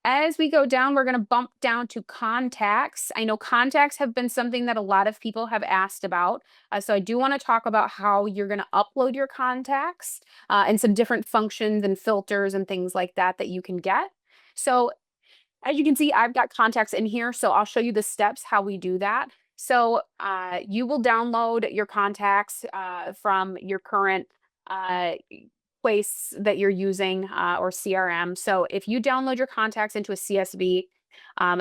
As we go down, we're going to bump down to contacts. I know contacts have been something that a lot of people have asked about. So I do want to talk about how you're going to upload your contacts and some different functions and filters and things like that that you can get. So as you can see, I've got contacts in here. So I'll show you the steps how we do that. So you will download your contacts from your current uh, place that you're using or CRM. So if you download your contacts into a CSV,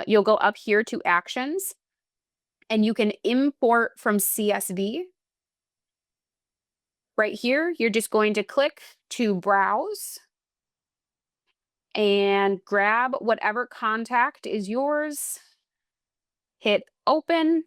you'll go up here to actions and you can import from CSV. Right here, you're just going to click to browse and grab whatever contact is yours, hit open.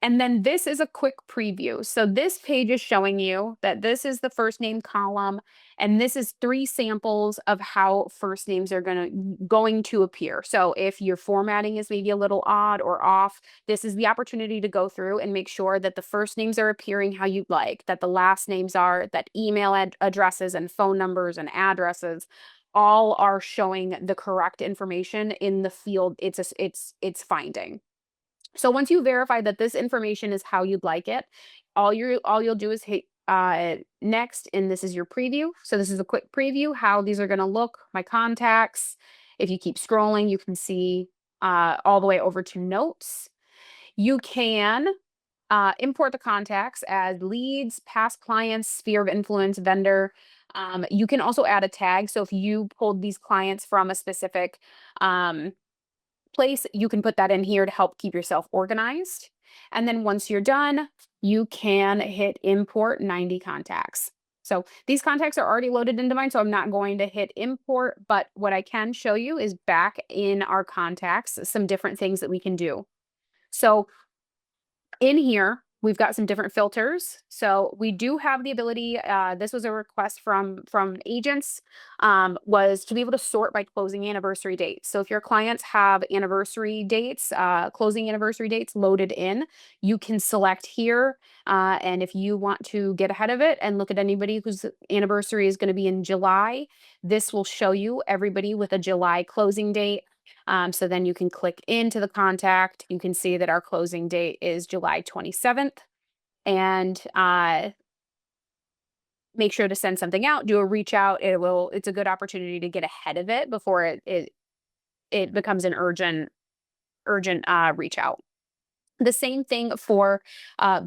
And then this is a quick preview. So this page is showing you that this is the first name column, and this is 3 samples of how first names are going to appear. So if your formatting is maybe a little odd or off, this is the opportunity to go through and make sure that the first names are appearing how you'd like, that the last names are, that email addresses and phone numbers and addresses all are showing the correct information in the field it's finding. So once you verify that this information is how you'd like it, all you'll do is hit next, and this is your preview. So this is a quick preview how these are going to look. My contacts. If you keep scrolling, you can see all the way over to notes. You can import the contacts as leads, past clients, sphere of influence, vendor. You can also add a tag. So if you pulled these clients from a specific um, place, you can put that in here to help keep yourself organized. And then once you're done, you can hit import 90 contacts. So these contacts are already loaded into mine, so I'm not going to hit import, but what I can show you is back in our contacts, some different things that we can do. So in here, we've got some different filters. So we do have the ability, this was a request from agents, was to be able to sort by closing anniversary dates. So if your clients have anniversary dates, closing anniversary dates loaded in, you can select here. And if you want to get ahead of it and look at anybody whose anniversary is going to be in July, this will show you everybody with a July closing date. So then you can click into the contact. You can see that our closing date is July 27th. And make sure to send something out, do a reach out. It's a good opportunity to get ahead of it before it becomes an urgent reach out. The same thing for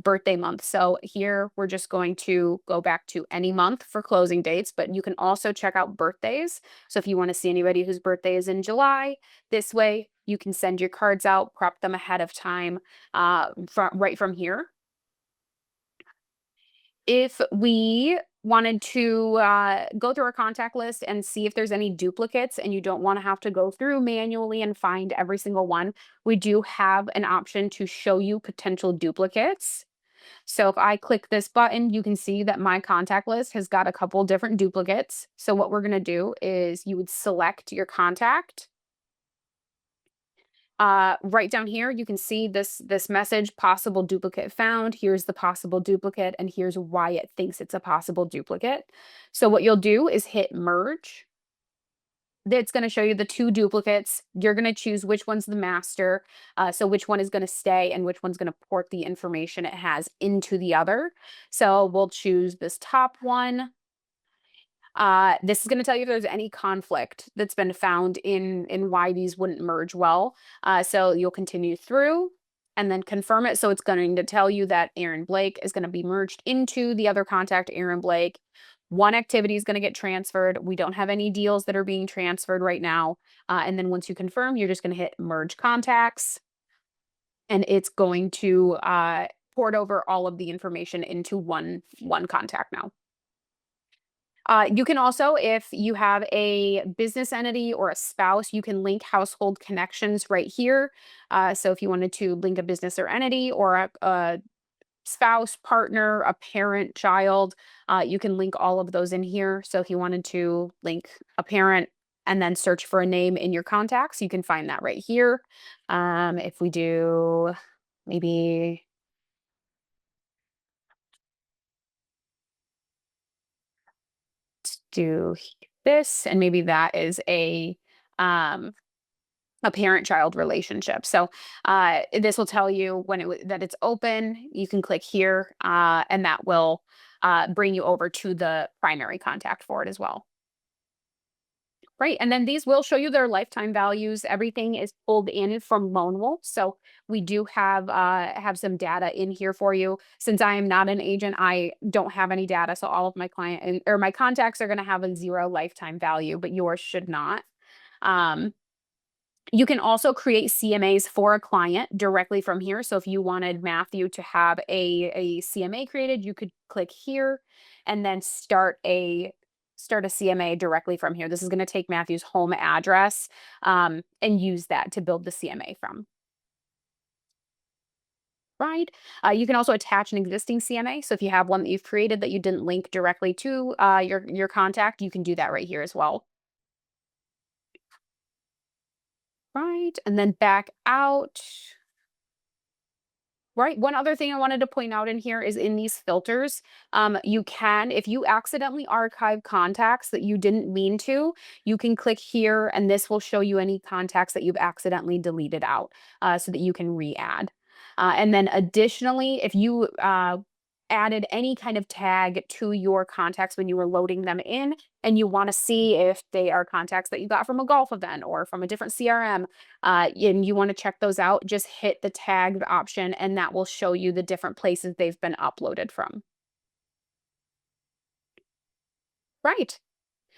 birthday month. So here we're just going to go back to any month for closing dates, but you can also check out birthdays. So if you want to see anybody whose birthday is in July, this way you can send your cards out, prep them ahead of time right from here. If we wanted to go through our contact list and see if there's any duplicates and you don't want to have to go through manually and find every single one, we do have an option to show you potential duplicates. So if I click this button, you can see that my contact list has got a couple different duplicates. So what we're going to do is you would select your contact. Right down here, you can see this message, possible duplicate found. Here's the possible duplicate, and here's why it thinks it's a possible duplicate. So what you'll do is hit merge. That's going to show you the 2 duplicates. You're going to choose which one's the master, so which one is going to stay and which one's going to port the information it has into the other. So we'll choose this top one. This is going to tell you if there's any conflict that's been found in why these wouldn't merge well. So you'll continue through and then confirm it. So it's going to tell you that Aaron Blake is going to be merged into the other contact, Aaron Blake. One activity is going to get transferred. We don't have any deals that are being transferred right now. And then once you confirm, you're just going to hit merge contacts, and it's going to port over all of the information into one contact now. You can also, if you have a business entity or a spouse, you can link household connections right here. So if you wanted to link a business or entity or a spouse, partner, a parent, child, you can link all of those in here. So if you wanted to link a parent and then search for a name in your contacts, you can find that right here. If we do maybe do this, and maybe that is a um, a parent-child relationship. So this will tell you when that it's open. You can click here, and that will bring you over to the primary contact for it as well. Right, and then these will show you their lifetime values. Everything is pulled in from Loanwolf, so we do have some data in here for you. Since I am not an agent, I don't have any data, so all of my client or my contacts are going to have a zero lifetime value, but yours should not. Um, you can also create CMAs for a client directly from here. So if you wanted Matthew to have a CMA created, you could click here and then start a CMA directly from here. This is going to take Matthew's home address and use that to build the CMA from. Right. You can also attach an existing CMA. So if you have one that you've created that you didn't link directly to your contact, you can do that right here as well. Right. And then back out. Right. One other thing I wanted to point out in here is in these filters, you can, if you accidentally archive contacts that you didn't mean to, you can click here and this will show you any contacts that you've accidentally deleted out so that you can re-add. And then additionally, if you added any kind of tag to your contacts when you were loading them in, and you want to see if they are contacts that you got from a golf event or from a different CRM, and you want to check those out, just hit the tagged option and that will show you the different places they've been uploaded from. Right.